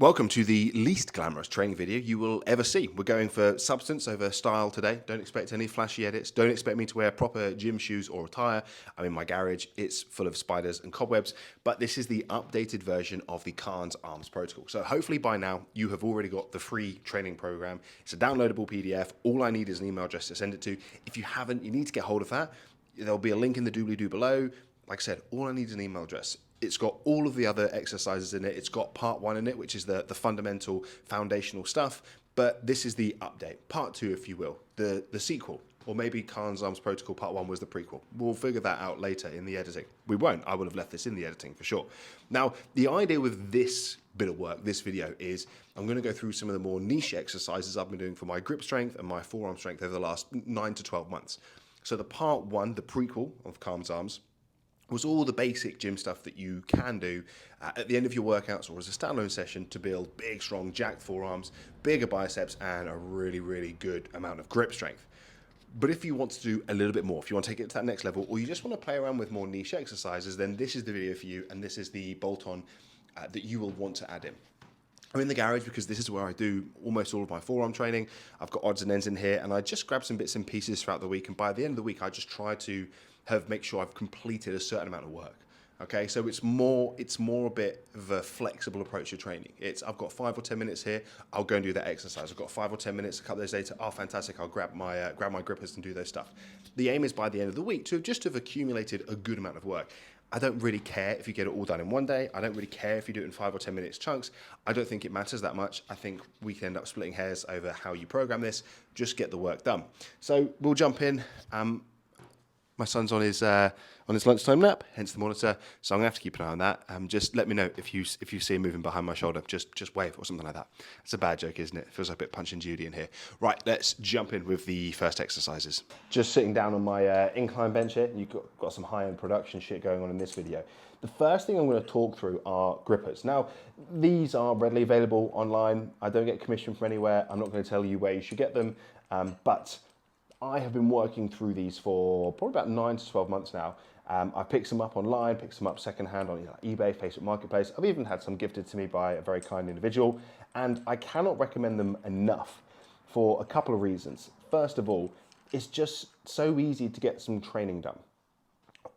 Welcome to the least glamorous training video you will ever see. We're going for substance over style today. Don't expect any flashy edits. Don't expect me to wear proper gym shoes or attire. I'm in my garage. It's full of spiders and cobwebs, but this is the updated version of the Khârn's Arms protocol. So hopefully by now you have already got the free training program. It's a downloadable PDF. All I need is an email address to send it to. If you haven't, you need to get hold of that. There'll be a link in the doobly-doo below. Like I said, all I need is an email address. It's got all of the other exercises in it. It's got part 1 in it, which is the fundamental foundational stuff. But this is the update, part 2, if you will, the sequel. Or maybe Khârn's Arms Protocol part 1 was the prequel. We'll figure that out later in the editing. We won't. I would have left this in the editing for sure. Now, the idea with this bit of work, this video, is I'm going to go through some of the more niche exercises I've been doing for my grip strength and my forearm strength over the last 9 to 12 months. So the part 1, the prequel of Khârn's Arms, was all the basic gym stuff that you can do at the end of your workouts or as a standalone session to build big, strong, jacked forearms, bigger biceps, and a really, really good amount of grip strength. But if you want to do a little bit more, if you want to take it to that next level, or you just want to play around with more niche exercises, then this is the video for you, and this is the bolt-on that you will want to add in. I'm in the garage because this is where I do almost all of my forearm training. I've got odds and ends in here, and I just grab some bits and pieces throughout the week, and by the end of the week, I just try to make sure I've completed a certain amount of work. Okay, so it's more a bit of a flexible approach to training. I've got 5 or 10 minutes here, I'll go and do that exercise. I've got 5 or 10 minutes a couple of days later, oh fantastic, I'll grab my grippers and do those stuff. The aim is by the end of the week to just have accumulated a good amount of work. I don't really care if you get it all done in one day. I don't really care if you do it in 5 or 10 minutes chunks. I don't think it matters that much. I think we can end up splitting hairs over how you program this. Just get the work done. So we'll jump in. My son's on his lunchtime nap, hence the monitor. So I'm gonna have to keep an eye on that. Just let me know if you see him moving behind my shoulder. Just wave or something like that. It's a bad joke, isn't it? Feels like a bit Punch and Judy in here. Right, let's jump in with the first exercises. Just sitting down on my incline bench here. You've got some high-end production shit going on in this video. The first thing I'm going to talk through are grippers. Now, these are readily available online. I don't get commission from anywhere. I'm not going to tell you where you should get them, but I have been working through these for probably about 9 to 12 months now. I've picked some up online, picked some up secondhand on eBay, Facebook Marketplace. I've even had some gifted to me by a very kind individual, and I cannot recommend them enough for a couple of reasons. First of all, it's just so easy to get some training done.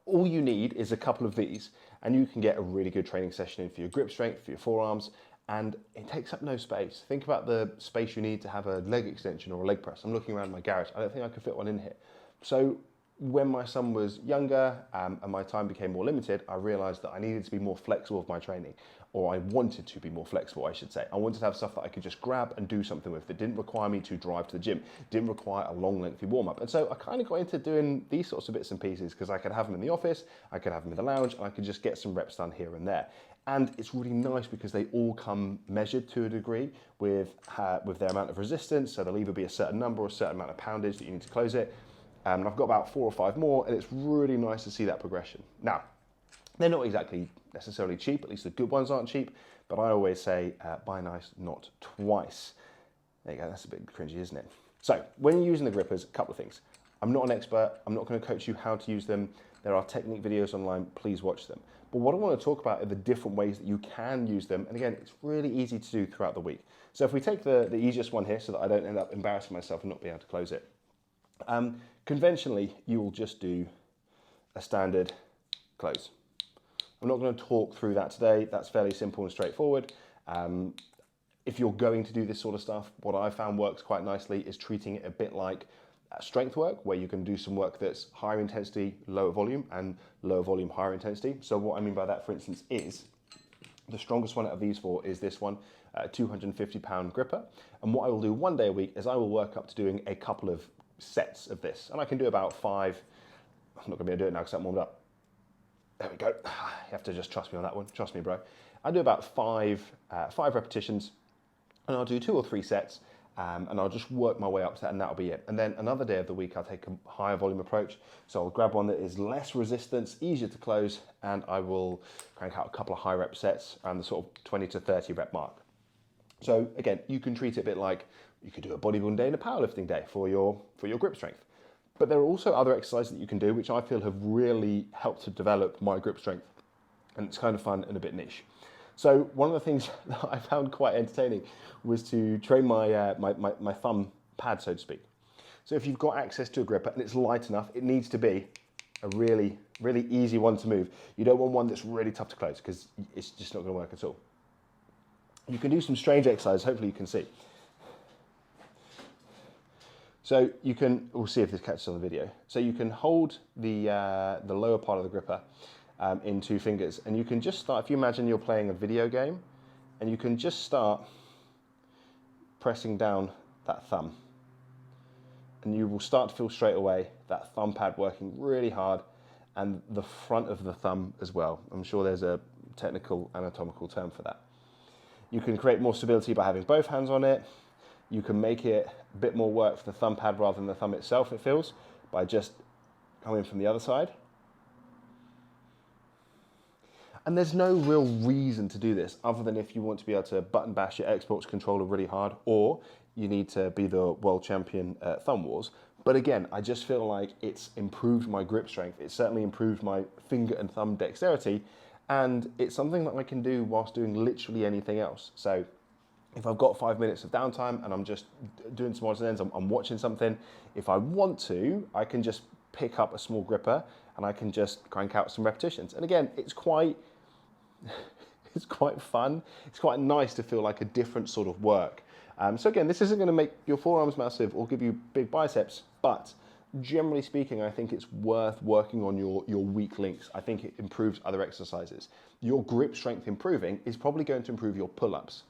All you need is a couple of these, and you can get a really good training session in for your grip strength, for your forearms, and it takes up no space. Think about the space you need to have a leg extension or a leg press. I'm looking around my garage. I don't think I could fit one in here. So when my son was younger and my time became more limited, I realized that I needed to be more flexible with my training, or I wanted to be more flexible, I should say. I wanted to have stuff that I could just grab and do something with that didn't require me to drive to the gym, didn't require a long, lengthy warm-up. And so I kind of got into doing these sorts of bits and pieces because I could have them in the office, I could have them in the lounge, and I could just get some reps done here and there. And it's really nice because they all come measured to a degree with their amount of resistance. So there'll either be a certain number or a certain amount of poundage that you need to close it. And I've got about 4 or 5 more, and it's really nice to see that progression. Now, they're not exactly necessarily cheap, at least the good ones aren't cheap, but I always say, buy nice, not twice. There you go, that's a bit cringy, isn't it? So when you're using the grippers, a couple of things. I'm not an expert, I'm not gonna coach you how to use them. There are technique videos online, please watch them. But what I want to talk about are the different ways that you can use them. And again, it's really easy to do throughout the week. So if we take the easiest one here so that I don't end up embarrassing myself and not being able to close it. Conventionally, you will just do a standard close. I'm not going to talk through that today. That's fairly simple and straightforward. If you're going to do this sort of stuff, what I found works quite nicely is treating it a bit like strength work, where you can do some work that's higher intensity, lower volume, and lower volume, higher intensity. So what I mean by that, for instance, is the strongest one out of these 4 is this one, 250-pound gripper. And what I will do one day a week is I will work up to doing a couple of sets of this. And I can do about 5. I'm not going to be able to do it now because I'm warmed up. There we go. You have to just trust me on that one. Trust me, bro. I do about 5 repetitions, and I'll do 2 or 3 sets. And I'll just work my way up to that, and that'll be it. And then another day of the week, I'll take a higher volume approach. So I'll grab one that is less resistance, easier to close, and I will crank out a couple of high rep sets around the sort of 20 to 30 rep mark. So again, you can treat it a bit like you could do a bodybuilding day and a powerlifting day for your grip strength. But there are also other exercises that you can do, which I feel have really helped to develop my grip strength. And it's kind of fun and a bit niche. So one of the things that I found quite entertaining was to train my thumb pad, so to speak. So if you've got access to a gripper and it's light enough, it needs to be a really, really easy one to move. You don't want one that's really tough to close because it's just not going to work at all. You can do some strange exercises, hopefully you can see. So you can, we'll see if this catches on the video. So you can hold the lower part of the gripper in 2 fingers, and you can just start, if you imagine you're playing a video game, and you can just start pressing down that thumb. And you will start to feel straight away that thumb pad working really hard, and the front of the thumb as well. I'm sure there's a technical anatomical term for that. You can create more stability by having both hands on it. You can make it a bit more work for the thumb pad rather than the thumb itself, it feels, by just coming from the other side. And there's no real reason to do this other than if you want to be able to button bash your Xbox controller really hard, or you need to be the world champion at Thumb Wars. But again, I just feel like it's improved my grip strength. It's certainly improved my finger and thumb dexterity, and it's something that I can do whilst doing literally anything else. So if I've got 5 minutes of downtime and I'm just doing some odds and ends, I'm watching something, if I want to, I can just pick up a small gripper and I can just crank out some repetitions. And again, it's quite fun. It's quite nice to feel like a different sort of work. So again, this isn't going to make your forearms massive or give you big biceps, but generally speaking, I think it's worth working on your weak links. I think it improves other exercises. Your grip strength improving is probably going to improve your pull-ups.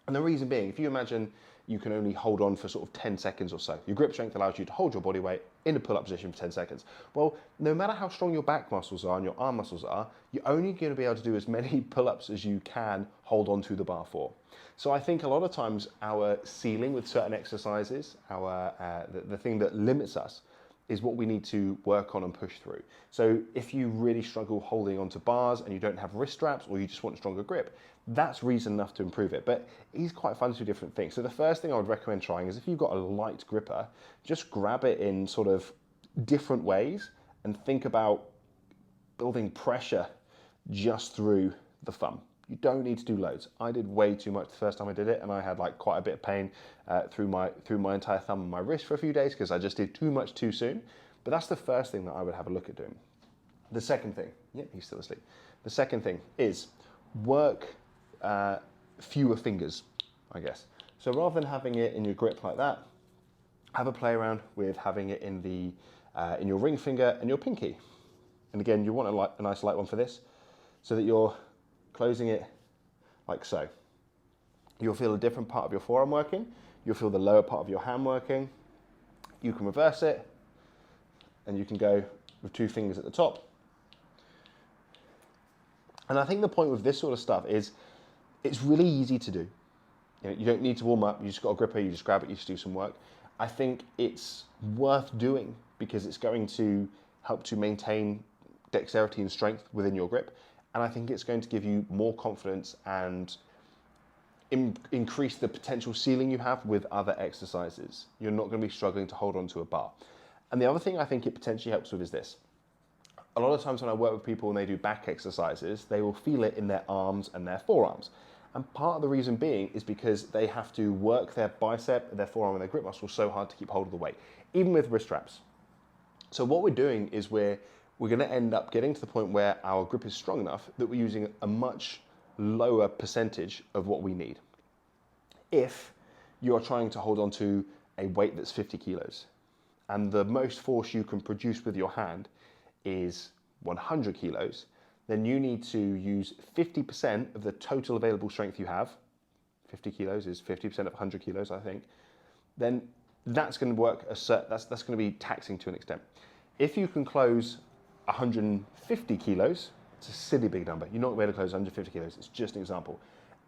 And the reason being, if you imagine you can only hold on for sort of 10 seconds or so, your grip strength allows you to hold your body weight in a pull-up position for 10 seconds. Well, no matter how strong your back muscles are and your arm muscles are, you're only going to be able to do as many pull-ups as you can hold on to the bar for. So I think a lot of times our ceiling with certain exercises, the thing that limits us, is what we need to work on and push through. So if you really struggle holding onto bars and you don't have wrist straps, or you just want a stronger grip, that's reason enough to improve it. But it is quite fun to do different things. So the first thing I would recommend trying is if you've got a light gripper, just grab it in sort of different ways and think about building pressure just through the thumb. You don't need to do loads. I did way too much the first time I did it, and I had like quite a bit of pain through my entire thumb and my wrist for a few days because I just did too much too soon. But that's the first thing that I would have a look at doing. The second thing, he's still asleep. The second thing is work fewer fingers, I guess. So rather than having it in your grip like that, have a play around with having it in your ring finger and your pinky. And again, you want a nice light one for this, so that you're closing it like so. You'll feel a different part of your forearm working. You'll feel the lower part of your hand working. You can reverse it, and you can go with 2 fingers at the top. And I think the point with this sort of stuff is it's really easy to do. You don't need to warm up. You just got a gripper, you just grab it, you just do some work. I think it's worth doing because it's going to help to maintain dexterity and strength within your grip. And I think it's going to give you more confidence and increase the potential ceiling you have with other exercises. You're not going to be struggling to hold onto a bar. And the other thing I think it potentially helps with is this. A lot of times when I work with people and they do back exercises, they will feel it in their arms and their forearms. And part of the reason being is because they have to work their bicep, their forearm, and their grip muscles so hard to keep hold of the weight, even with wrist straps. So what we're doing is we're going to end up getting to the point where our grip is strong enough that we're using a much lower percentage of what we need. If you're trying to hold on to a weight that's 50 kilos, and the most force you can produce with your hand is 100 kilos, then you need to use 50% of the total available strength you have. 50 kilos is 50% of 100 kilos, I think. Then that's going to work, that's going to be taxing to an extent. If you can close 150 kilos, it's a silly big number. You're not going to be able to close 150 kilos. It's just an example.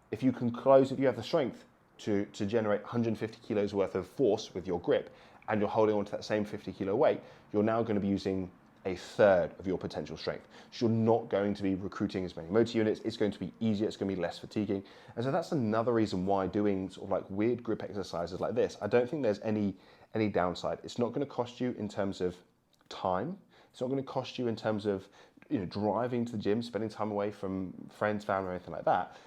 If you have the strength to generate 150 kilos worth of force with your grip, and you're holding on to that same 50 kilo weight, you're now going to be using a third of your potential strength. So you're not going to be recruiting as many motor units. It's going to be easier. It's going to be less fatiguing. And so that's another reason why doing sort of like weird grip exercises like this, I don't think there's any downside. It's not going to cost you in terms of time. It's not going to cost you in terms of driving to the gym, spending time away from friends, family, or anything like that,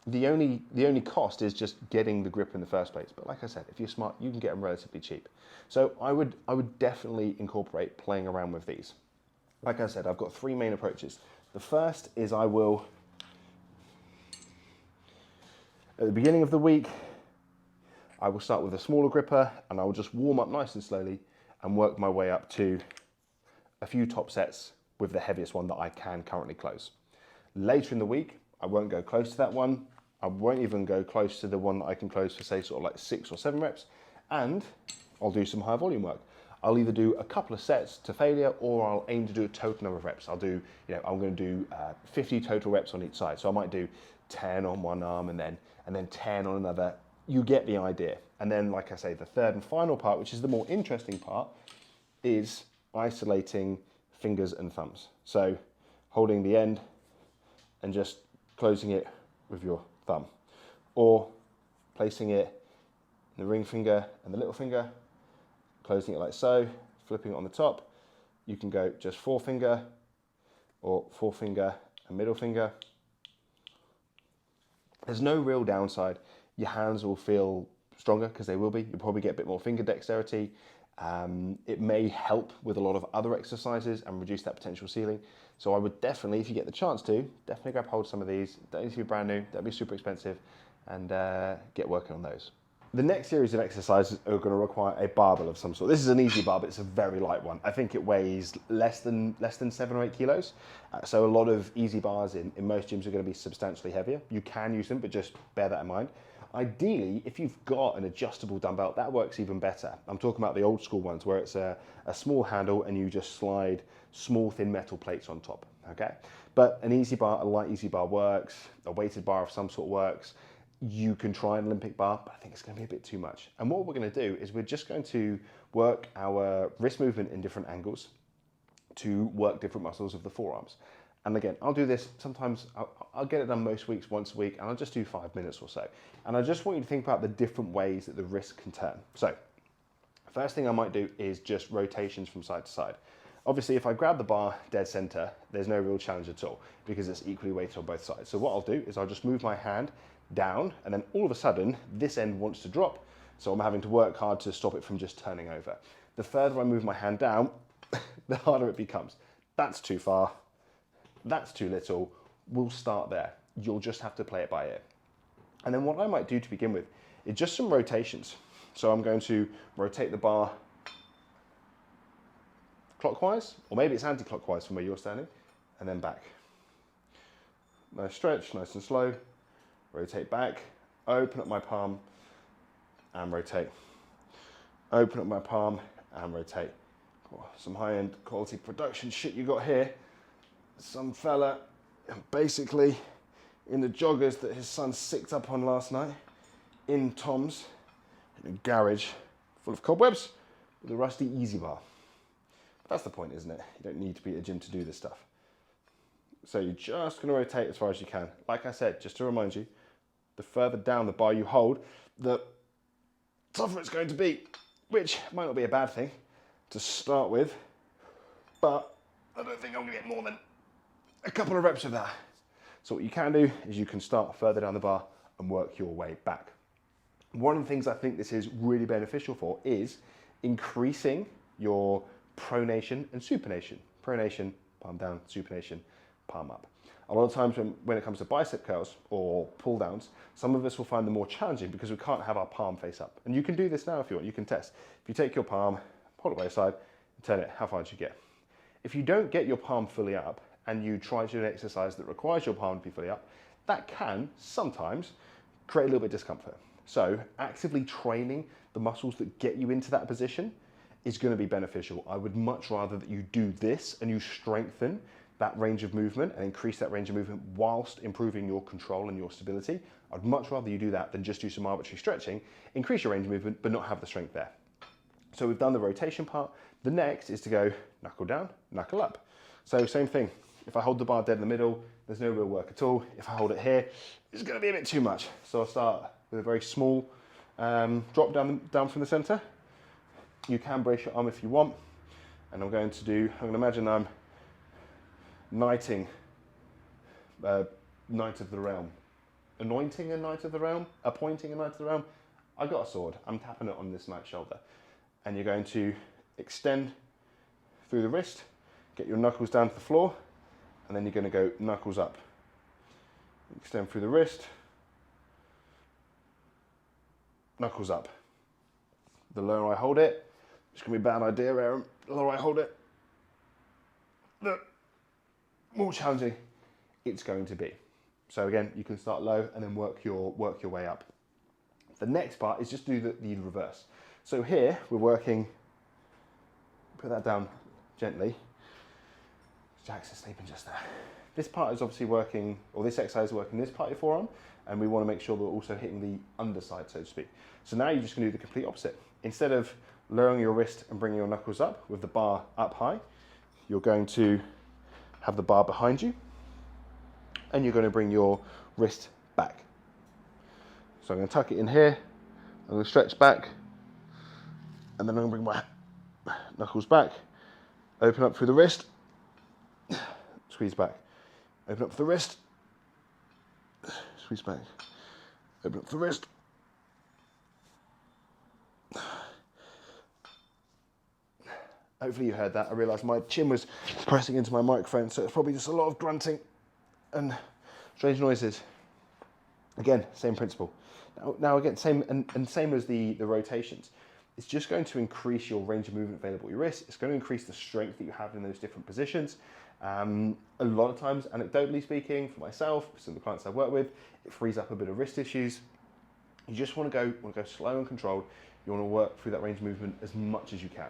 the only cost is just getting the grip in the first place. But like I said, if you're smart, you can get them relatively cheap. So I would definitely incorporate playing around with these. Like I said, I've got 3 main approaches. The first is I will, at the beginning of the week, I will start with a smaller gripper and I will just warm up nice and slowly and work my way up to a few top sets with the heaviest one that I can currently close. Later in the week, I won't go close to that one. I won't even go close to the one that I can close for, say, sort of like 6 or 7 reps, and I'll do some high volume work. I'll either do a couple of sets to failure, or I'll aim to do a total number of reps. I'll do, I'm going to do 50 total reps on each side. So I might do 10 on one arm and then 10 on another. You get the idea. And then, like I say, the third and final part, which is the more interesting part, is isolating fingers and thumbs. So holding the end and just closing it with your thumb, or placing it in the ring finger and the little finger, closing it like so, flipping it on the top. You can go just forefinger or forefinger and middle finger. There's no real downside. Your hands will feel stronger because they will be. You'll probably get a bit more finger dexterity. It may help with a lot of other exercises and reduce that potential ceiling. So I would definitely, if you get the chance to, definitely grab hold of some of these. Don't need to be brand new, don't be super expensive, and get working on those. The next series of exercises are going to require a barbell of some sort. This is an easy bar, but it's a very light one. I think it weighs less than 7 or 8 kilos. So a lot of easy bars in most gyms are going to be substantially heavier. You can use them, but just bear that in mind. Ideally, if you've got an adjustable dumbbell, that works even better. I'm talking about the old school ones where it's a small handle and you just slide small thin metal plates on top, okay? But an easy bar, a light easy bar works, a weighted bar of some sort works. You can try an Olympic bar, but I think it's going to be a bit too much. And what we're going to do is we're just going to work our wrist movement in different angles to work different muscles of the forearms. And again, I'll do this sometimes, I'll get it done most weeks, once a week, and I'll just do 5 minutes or so. And I just want you to think about the different ways that the wrist can turn. So, first thing I might do is just rotations from side to side. Obviously, if I grab the bar dead center, there's no real challenge at all because it's equally weighted on both sides. So what I'll do is I'll just move my hand down, and then all of a sudden, this end wants to drop, so I'm having to work hard to stop it from just turning over. The further I move my hand down, the harder it becomes. That's too far, that's too little, we'll start there. You'll just have to play it by ear. And then what I might do to begin with is just some rotations. So I'm going to rotate the bar clockwise, or maybe it's anti-clockwise from where you're standing, and then back. Nice stretch, nice and slow. Rotate back, open up my palm, and rotate. Open up my palm, and rotate. Oh, some high-end quality production shit you got here. Some fella, basically, in the joggers that his son sicked up on last night, in Tom's, in a garage full of cobwebs, with a rusty easy bar. That's the point, isn't it? You don't need to be at a gym to do this stuff. So you're just going to rotate as far as you can. Like I said, just to remind you, the further down the bar you hold, the tougher it's going to be, which might not be a bad thing to start with, but I don't think I'm going to get more than a couple of reps of that. So what you can do is you can start further down the bar and work your way back. One of the things I think this is really beneficial for is increasing your pronation and supination. Pronation, palm down, supination, palm up. A lot of times when it comes to bicep curls or pull downs, some of us will find them more challenging because we can't have our palm face up. And you can do this now if you want, you can test. If you take your palm, pull it by your side, and turn it, how far do you get? If you don't get your palm fully up and you try to do an exercise that requires your palm to be fully up, that can sometimes create a little bit of discomfort. So actively training the muscles that get you into that position is going to be beneficial. I would much rather that you do this and you strengthen that range of movement and increase that range of movement whilst improving your control and your stability. I'd much rather you do that than just do some arbitrary stretching, increase your range of movement, but not have the strength there. So we've done the rotation part. The next is to go knuckle down, knuckle up. So same thing. If I hold the bar dead in the middle, there's no real work at all. If I hold it here, it's going to be a bit too much. So I'll start with a very small drop down from the center. You can brace your arm if you want. And I'm going to imagine I'm knighting knight of the realm, anointing a knight of the realm, appointing a knight of the realm. I got a sword, I'm tapping it on this knight's shoulder. And you're going to extend through the wrist, get your knuckles down to the floor, and then you're going to go knuckles up. Extend through the wrist, knuckles up. The lower I hold it, it's going to be a bad idea, Aaron. The lower I hold it, the more challenging it's going to be. So again, you can start low and then work your way up. The next part is just do the reverse. So here we're working, put that down gently. Jack's sleeping just there. This part is obviously working, or this exercise is working this part of your forearm, and we want to make sure that we're also hitting the underside, so to speak. So now you're just going to do the complete opposite. Instead of lowering your wrist and bringing your knuckles up with the bar up high, you're going to have the bar behind you, and you're going to bring your wrist back. So I'm going to tuck it in here, I'm going to stretch back, and then I'm going to bring my knuckles back, open up through the wrist, squeeze back, open up the wrist, squeeze back, open up the wrist. Hopefully you heard that. I realised my chin was pressing into my microphone, so it's probably just a lot of grunting and strange noises. Again, same principle. Now again, same as the rotations. It's just going to increase your range of movement available at your wrist. It's going to increase the strength that you have in those different positions. A lot of times, anecdotally speaking, for myself, some of the clients I've worked with, it frees up a bit of wrist issues. You just want to go slow and controlled. You want to work through that range of movement as much as you can.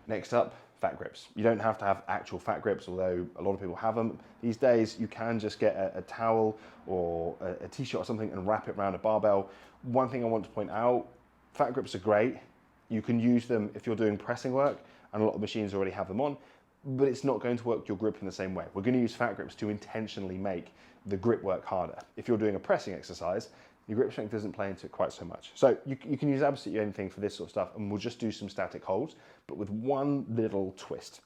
Next up, fat grips. You don't have to have actual fat grips, although a lot of people have them. These days, you can just get a towel or a t-shirt or something and wrap it around a barbell. One thing I want to point out, fat grips are great. You can use them if you're doing pressing work, and a lot of machines already have them on, but it's not going to work your grip in the same way. We're going to use fat grips to intentionally make the grip work harder. If you're doing a pressing exercise, your grip strength doesn't play into it quite so much. So you can use absolutely anything for this sort of stuff, and we'll just do some static holds, but with one little twist.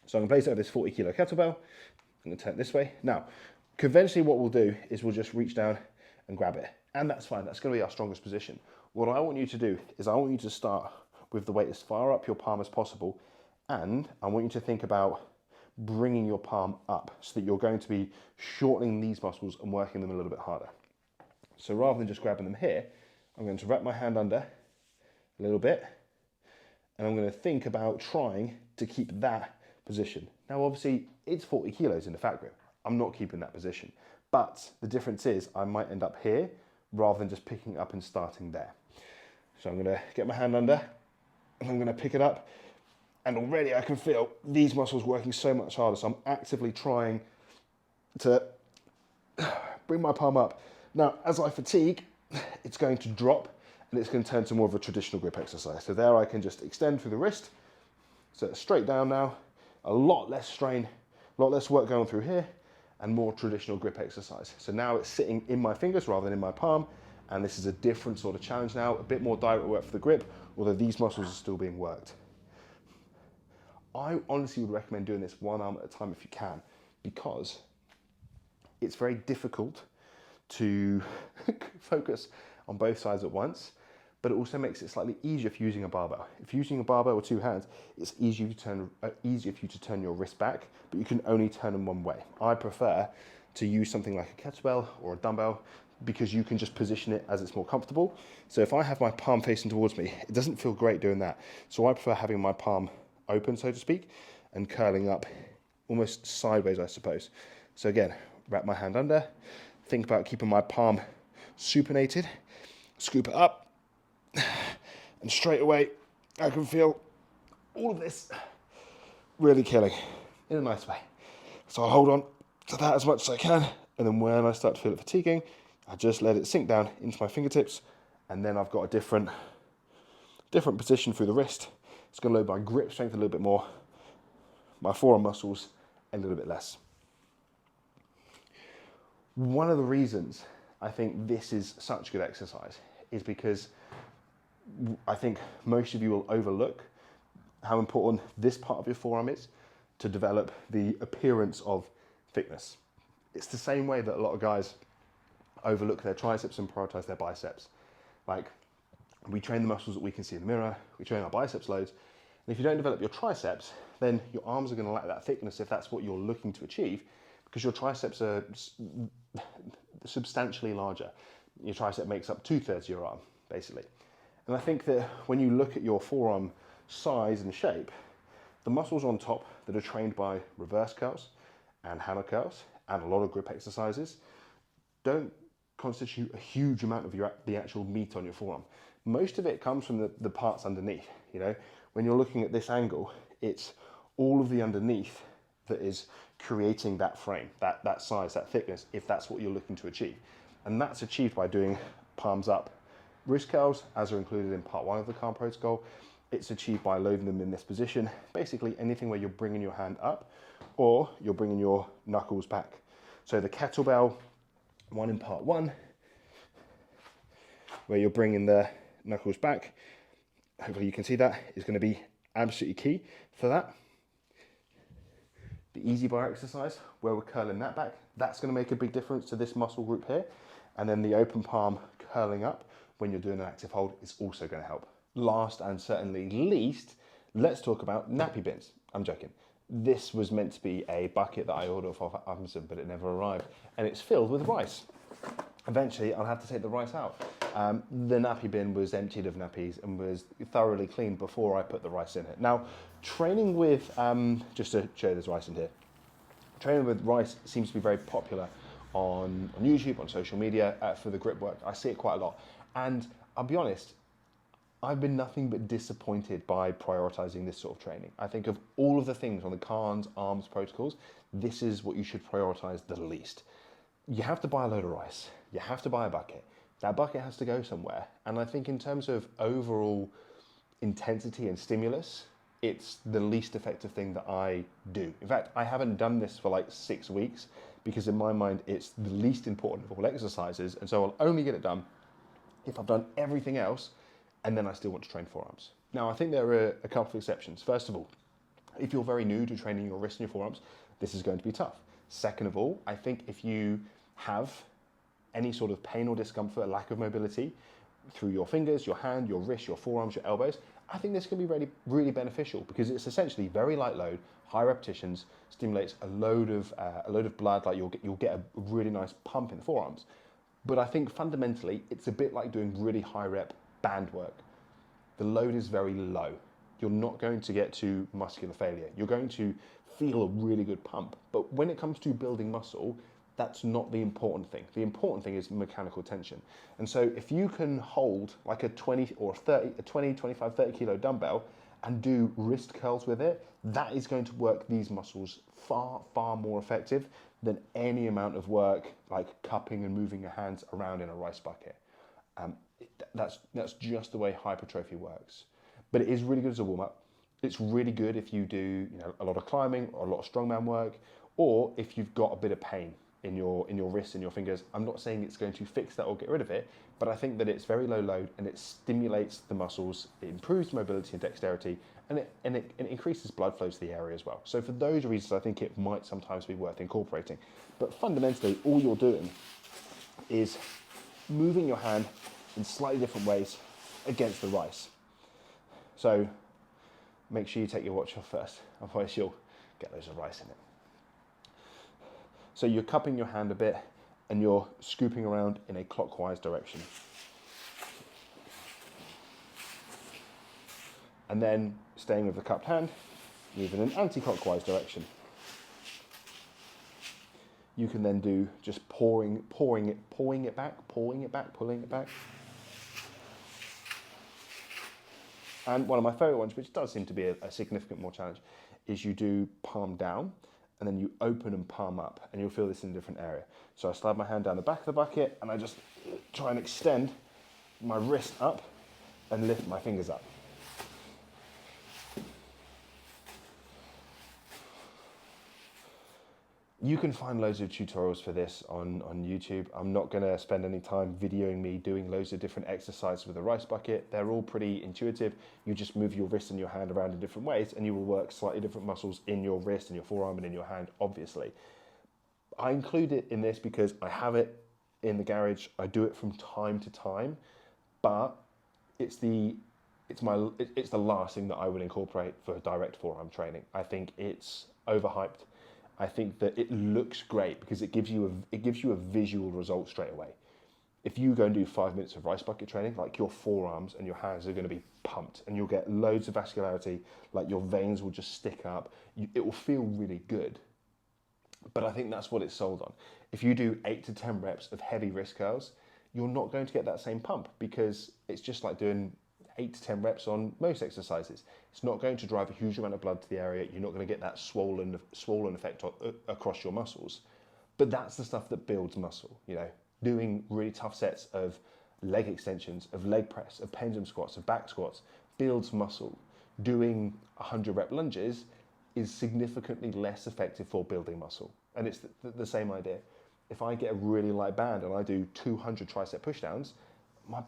So I'm going to place it over this 40 kilo kettlebell. I'm going to turn it this way. Now, conventionally what we'll do is we'll just reach down and grab it, and that's fine. That's going to be our strongest position. What I want you to do is I want you to start with the weight as far up your palm as possible, and I want you to think about bringing your palm up so that you're going to be shortening these muscles and working them a little bit harder. So rather than just grabbing them here, I'm going to wrap my hand under a little bit, and I'm going to think about trying to keep that position. Now obviously it's 40 kilos in the fat grip. I'm not keeping that position, but the difference is I might end up here rather than just picking it up and starting there. So I'm going to get my hand under, and I'm going to pick it up, and already I can feel these muscles working so much harder. So I'm actively trying to bring my palm up. Now, as I fatigue, it's going to drop, and it's going to turn to more of a traditional grip exercise. So there I can just extend through the wrist, so it's straight down now, a lot less strain, a lot less work going through here, and more traditional grip exercise. So now it's sitting in my fingers rather than in my palm, and this is a different sort of challenge now, a bit more direct work for the grip, although these muscles are still being worked. I honestly would recommend doing this one arm at a time if you can, because it's very difficult to focus on both sides at once, but it also makes it slightly easier if you're using a barbell. If you're using a barbell with two hands, it's easier for you to turn your wrist back, but you can only turn them one way. I prefer to use something like a kettlebell or a dumbbell because you can just position it as it's more comfortable. So if I have my palm facing towards me, it doesn't feel great doing that. So I prefer having my palm open, so to speak, and curling up almost sideways, I suppose. So again, wrap my hand under, think about keeping my palm supinated, scoop it up, and straight away I can feel all of this really killing in a nice way. So I'll hold on to that as much as I can, and then when I start to feel it fatiguing, I just let it sink down into my fingertips, and then I've got a different position through the wrist. It's going to load my grip strength a little bit more, my forearm muscles a little bit less. One of the reasons I think this is such good exercise is because I think most of you will overlook how important this part of your forearm is to develop the appearance of thickness. It's the same way that a lot of guys overlook their triceps and prioritize their biceps. Like, we train the muscles that we can see in the mirror, we train our biceps loads, and if you don't develop your triceps, then your arms are going to lack that thickness if that's what you're looking to achieve, because your triceps are substantially larger. Your tricep makes up 2/3 of your arm, basically. And I think that when you look at your forearm size and shape, the muscles on top that are trained by reverse curls and hammer curls and a lot of grip exercises don't constitute a huge amount of the actual meat on your forearm. Most of it comes from the parts underneath. You know, when you're looking at this angle, it's all of the underneath that is creating that frame, that size, that thickness, if that's what you're looking to achieve. And that's achieved by doing palms up wrist curls, as are included in part 1 of the Khârn protocol. It's achieved by loading them in this position. Basically anything where you're bringing your hand up or you're bringing your knuckles back. So the kettlebell one in part 1, where you're bringing the knuckles back, hopefully you can see that, is going to be absolutely key for that. The easy bar exercise, where we're curling that back, that's going to make a big difference to this muscle group here. And then the open palm curling up when you're doing an active hold is also going to help. Last and certainly least, let's talk about nappy bins. I'm joking. This was meant to be a bucket that I ordered off Amazon, but it never arrived. And it's filled with rice. Eventually, I'll have to take the rice out. The nappy bin was emptied of nappies and was thoroughly cleaned before I put the rice in it. Now, training with, just to show you there's rice in here, training with rice seems to be very popular on YouTube, on social media, for the grip work. I see it quite a lot. And I'll be honest, I've been nothing but disappointed by prioritizing this sort of training. I think of all of the things on the Khârn's arms protocols, this is what you should prioritize the least. You have to buy a load of rice. You have to buy a bucket. That bucket has to go somewhere. And I think in terms of overall intensity and stimulus, it's the least effective thing that I do. In fact, I haven't done this for like 6 weeks because in my mind, it's the least important of all exercises. And so I'll only get it done if I've done everything else and then I still want to train forearms. Now, I think there are a couple of exceptions. First of all, if you're very new to training your wrists and your forearms, this is going to be tough. Second of all, I think if you have any sort of pain or discomfort, lack of mobility through your fingers, your hand, your wrist, your forearms, your elbows, I think this can be really, really beneficial because it's essentially very light load, high repetitions, stimulates a load of blood, like you'll get a really nice pump in the forearms. But I think fundamentally, it's a bit like doing really high rep band work. The load is very low. You're not going to get to muscular failure. You're going to feel a really good pump. But when it comes to building muscle, that's not the important thing. The important thing is mechanical tension. And so if you can hold like a 25, 30 kilo dumbbell and do wrist curls with it, that is going to work these muscles far, far more effective than any amount of work like cupping and moving your hands around in a rice bucket. That's just the way hypertrophy works. But it is really good as a warm-up. It's really good if you do a lot of climbing or a lot of strongman work, or if you've got a bit of pain in your wrists and your fingers. I'm not saying it's going to fix that or get rid of it, but I think that it's very low load and it stimulates the muscles, it improves mobility and dexterity, and it increases blood flow to the area as well. So for those reasons, I think it might sometimes be worth incorporating. But fundamentally, all you're doing is moving your hand in slightly different ways against the rice. So make sure you take your watch off first, otherwise you'll get loads of rice in it. So you're cupping your hand a bit and you're scooping around in a clockwise direction. And then staying with the cupped hand, move in an anti-clockwise direction. You can then do just pulling it back. And one of my favorite ones, which does seem to be a significant more challenge, is you do palm down and then you open and palm up, and you'll feel this in a different area. So I slide my hand down the back of the bucket and I just try and extend my wrist up and lift my fingers up. You can find loads of tutorials for this on YouTube. I'm not gonna spend any time videoing me doing loads of different exercises with a rice bucket. They're all pretty intuitive. You just move your wrist and your hand around in different ways and you will work slightly different muscles in your wrist and your forearm and in your hand, obviously. I include it in this because I have it in the garage. I do it from time to time, but it's the it's the last thing that I would incorporate for direct forearm training. I think it's overhyped. I think that it looks great because it gives you a visual result straight away. If you go and do 5 minutes of rice bucket training, like your forearms and your hands are going to be pumped, and you'll get loads of vascularity. Like your veins will just stick up. It will feel really good. But I think that's what it's sold on. If you do 8 to 10 reps of heavy wrist curls, you're not going to get that same pump because it's just like doing 8 to 10 reps on most exercises. It's not going to drive a huge amount of blood to the area. You're not going to get that swollen effect across your muscles. But that's the stuff that builds muscle, you know, doing really tough sets of leg extensions, of leg press, of pendulum squats, of back squats, builds muscle. Doing 100 rep lunges is significantly less effective for building muscle. And it's the same idea. If I get a really light band and I do 200 tricep pushdowns,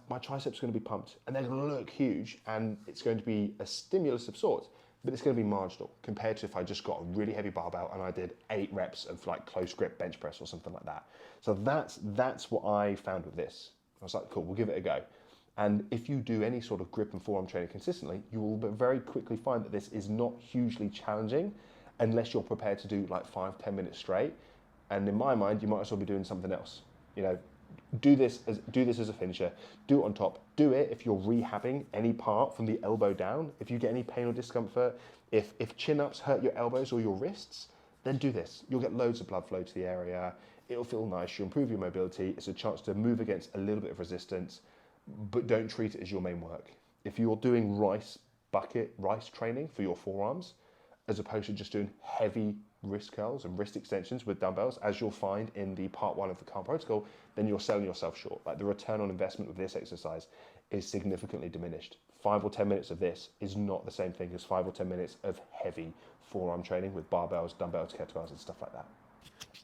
my triceps are going to be pumped and they're going to look huge, and it's going to be a stimulus of sorts, but it's going to be marginal compared to if I just got a really heavy barbell and I did 8 reps of like close grip bench press or something like that. So that's what I found with this. I was like, cool, we'll give it a go. And if you do any sort of grip and forearm training consistently, you will very quickly find that this is not hugely challenging unless you're prepared to do like 5-10 minutes straight. And in my mind, you might as well be doing something else. You know, do this as a finisher, do it on top, do it if you're rehabbing any part from the elbow down. If you get any pain or discomfort, if chin-ups hurt your elbows or your wrists, then do this. You'll get loads of blood flow to the area. It'll feel nice, you'll improve your mobility. It's a chance to move against a little bit of resistance, but don't treat it as your main work. If you're doing rice training for your forearms, as opposed to just doing heavy wrist curls and wrist extensions with dumbbells, as you'll find in the part 1 of the Khârn protocol, then you're selling yourself short. Like the return on investment with this exercise is significantly diminished. 5 or 10 minutes of this is not the same thing as 5 or 10 minutes of heavy forearm training with barbells, dumbbells, kettlebells, and stuff like that.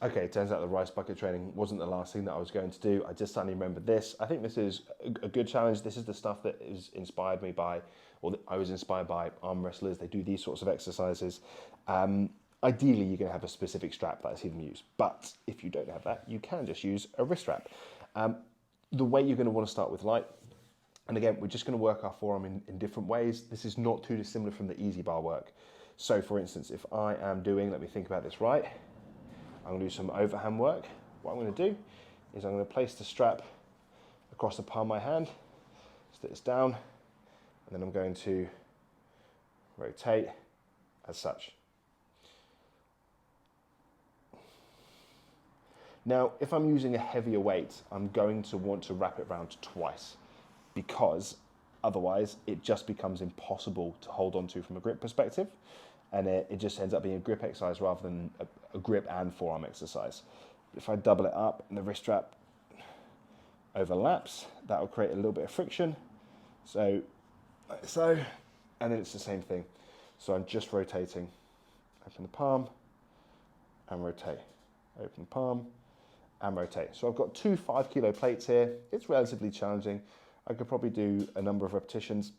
Okay, it turns out the rice bucket training wasn't the last thing that I was going to do. I just suddenly remembered this. I think this is a good challenge. This is the stuff that is inspired me by, or that I was inspired by arm wrestlers. They do these sorts of exercises. Ideally, you're going to have a specific strap that I see them use. But if you don't have that, you can just use a wrist strap. The weight you're going to want to start with light. And again, we're just going to work our forearm in different ways. This is not too dissimilar from the easy bar work. So for instance, if I am doing, let me think about this right, I'm going to do some overhand work. What I'm going to do is I'm going to place the strap across the palm of my hand, sit this down, and then I'm going to rotate as such. Now, if I'm using a heavier weight, I'm going to want to wrap it around twice, because otherwise it just becomes impossible to hold on to from a grip perspective, and it just ends up being a grip exercise rather than a grip and forearm exercise. If I double it up and the wrist strap overlaps, that will create a little bit of friction. So, like so, and then it's the same thing. So I'm just rotating. Open the palm and rotate. Open the palm and rotate. So I've got 2 5-kilo plates here. It's relatively challenging. I could probably do a number of repetitions.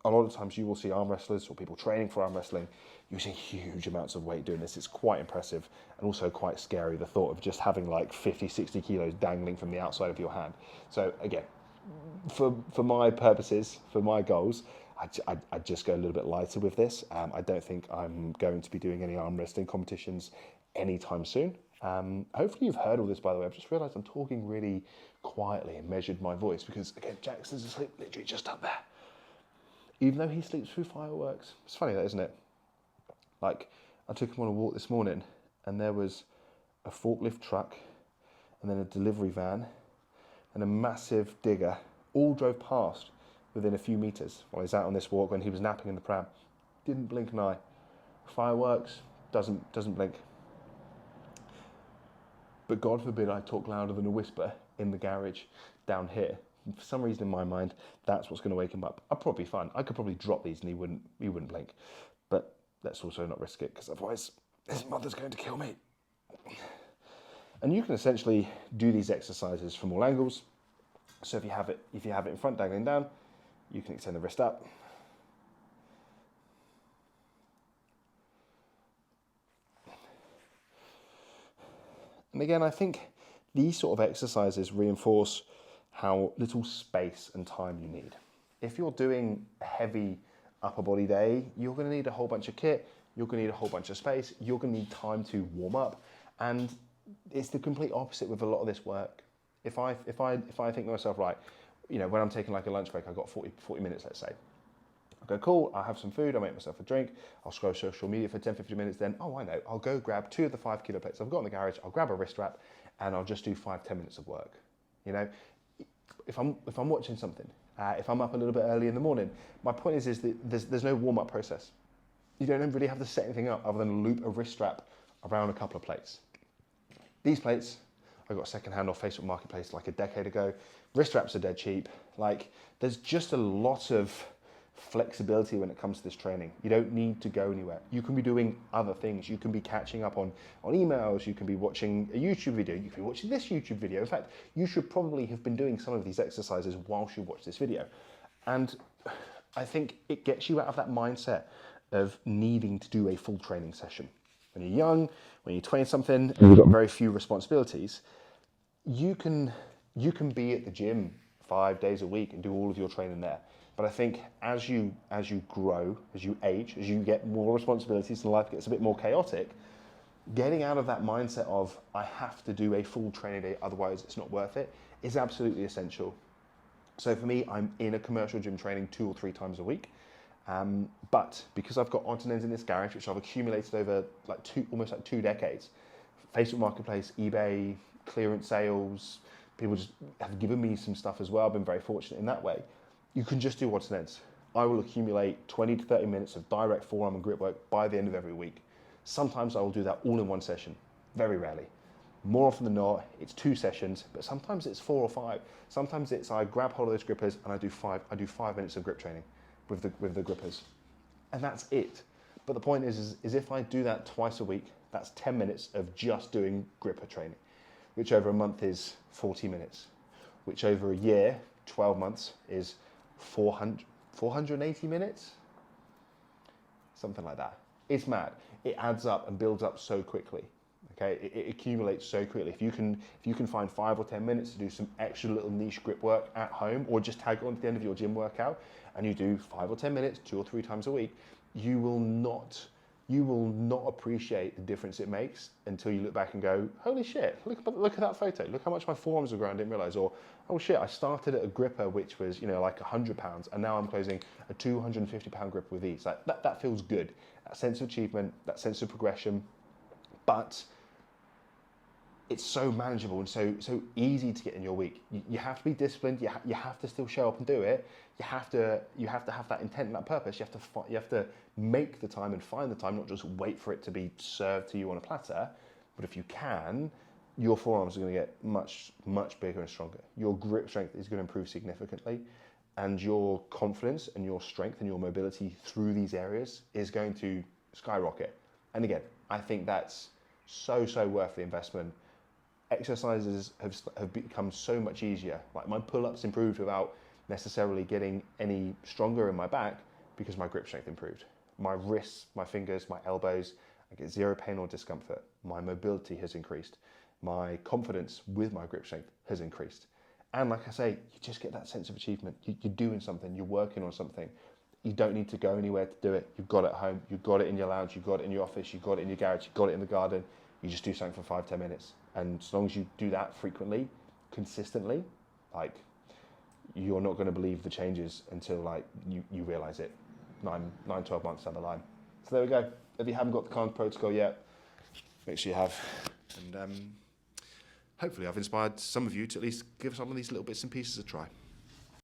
A lot of times you will see arm wrestlers or people training for arm wrestling using huge amounts of weight doing this. It's quite impressive and also quite scary, the thought of just having like 50, 60 kilos dangling from the outside of your hand. So again, for my purposes, for my goals, I just go a little bit lighter with this. I don't think I'm going to be doing any arm wrestling competitions anytime soon. Hopefully you've heard all this, by the way. I've just realised I'm talking really quietly and measured my voice because, again, Jackson's asleep literally just up there. Even though he sleeps through fireworks. It's funny that, isn't it? Like, I took him on a walk this morning and there was a forklift truck and then a delivery van and a massive digger all drove past within a few metres while he's out on this walk when he was napping in the pram. Didn't blink an eye. Fireworks, doesn't blink. But God forbid I talk louder than a whisper in the garage down here. For some reason in my mind, that's what's going to wake him up. I'd probably be fine. I could probably drop these and he wouldn't blink. But let's also not risk it, because otherwise his mother's going to kill me. And you can essentially do these exercises from all angles. So if you have it in front dangling down, you can extend the wrist up. And again, I think these sort of exercises reinforce how little space and time you need. If you're doing a heavy upper body day, you're going to need a whole bunch of kit, you're going to need a whole bunch of space, you're going to need time to warm up, and it's the complete opposite with a lot of this work. If I think to myself, right, you know, when I'm taking like a lunch break, I've got 40 minutes, let's say. I go, cool, I'll have some food, I'll make myself a drink, I'll scroll social media for 10, 15 minutes, then, oh, I know, I'll go grab 2 of the 5 kilo plates I've got in the garage, I'll grab a wrist wrap, and I'll just do 5, 10 minutes of work. You know, if I'm watching something, if I'm up a little bit early in the morning, my point is that there's no warm-up process. You don't really have to set anything up other than loop a wrist strap around a couple of plates. These plates, I got secondhand off Facebook Marketplace like a decade ago. Wrist straps are dead cheap. Like, there's just a lot of flexibility when it comes to this training. You don't need to go anywhere. You can be doing other things. You can be catching up on emails. You can be watching a YouTube video. You can be watching this YouTube video. In fact, you should probably have been doing some of these exercises whilst you watch this video. And I think it gets you out of that mindset of needing to do a full training session. When you're young, when you're 20-something, and you've got very few responsibilities, you can be at the gym 5 days a week and do all of your training there. But I think as you grow, as you age, as you get more responsibilities and life gets a bit more chaotic, getting out of that mindset of I have to do a full training day, otherwise it's not worth it, is absolutely essential. So for me, I'm in a commercial gym training 2 or 3 times a week. But because I've got odds and ends in this garage, which I've accumulated over almost 2 decades, Facebook Marketplace, eBay, clearance sales, people just have given me some stuff as well. I've been very fortunate in that way. You can just do odds and ends. I will accumulate 20 to 30 minutes of direct forearm and grip work by the end of every week. Sometimes I will do that all in one session, very rarely. More often than not, it's 2 sessions, but sometimes it's 4 or 5. Sometimes it's I grab hold of those grippers and I do 5 minutes of grip training with the grippers. And that's it. But the point is if I do that twice a week, that's 10 minutes of just doing gripper training, which over a month is 40 minutes, which over a year, 12 months, is 480 minutes? Something like that. It's mad. It adds up and builds up so quickly. Okay, it accumulates so quickly. If you can find 5 or 10 minutes to do some extra little niche grip work at home, or just tag on to the end of your gym workout, and you do 5 or 10 minutes, 2 or 3 times a week, you will not appreciate the difference it makes until you look back and go, holy shit, look at that photo. Look how much my forearms are growing, I didn't realize. Or, oh shit, I started at a gripper which was, like 100 pounds, and now I'm closing a 250 pound gripper with ease. Like that feels good. That sense of achievement, that sense of progression, but it's so manageable and so easy to get in your week. You have to be disciplined. You have to still show up and do it. You have to have that intent and that purpose. You have to make the time and find the time, not just wait for it to be served to you on a platter. But if you can, your forearms are going to get much bigger and stronger. Your grip strength is going to improve significantly, and your confidence and your strength and your mobility through these areas is going to skyrocket. And again, I think that's so worth the investment. Exercises have become so much easier. Like my pull-ups improved without necessarily getting any stronger in my back because my grip strength improved. My wrists, my fingers, my elbows, I get 0 pain or discomfort. My mobility has increased. My confidence with my grip strength has increased. And like I say, you just get that sense of achievement. You're doing something, you're working on something. You don't need to go anywhere to do it. You've got it at home, you've got it in your lounge, you've got it in your office, you've got it in your garage, you've got it in the garden. You just do something for 5-10 minutes. And as long as you do that frequently, consistently, like you're not going to believe the changes until like you realize it 9-12 months down the line. So there we go. If you haven't got the Khârn protocol yet, make sure you have. And hopefully I've inspired some of you to at least give some of these little bits and pieces a try.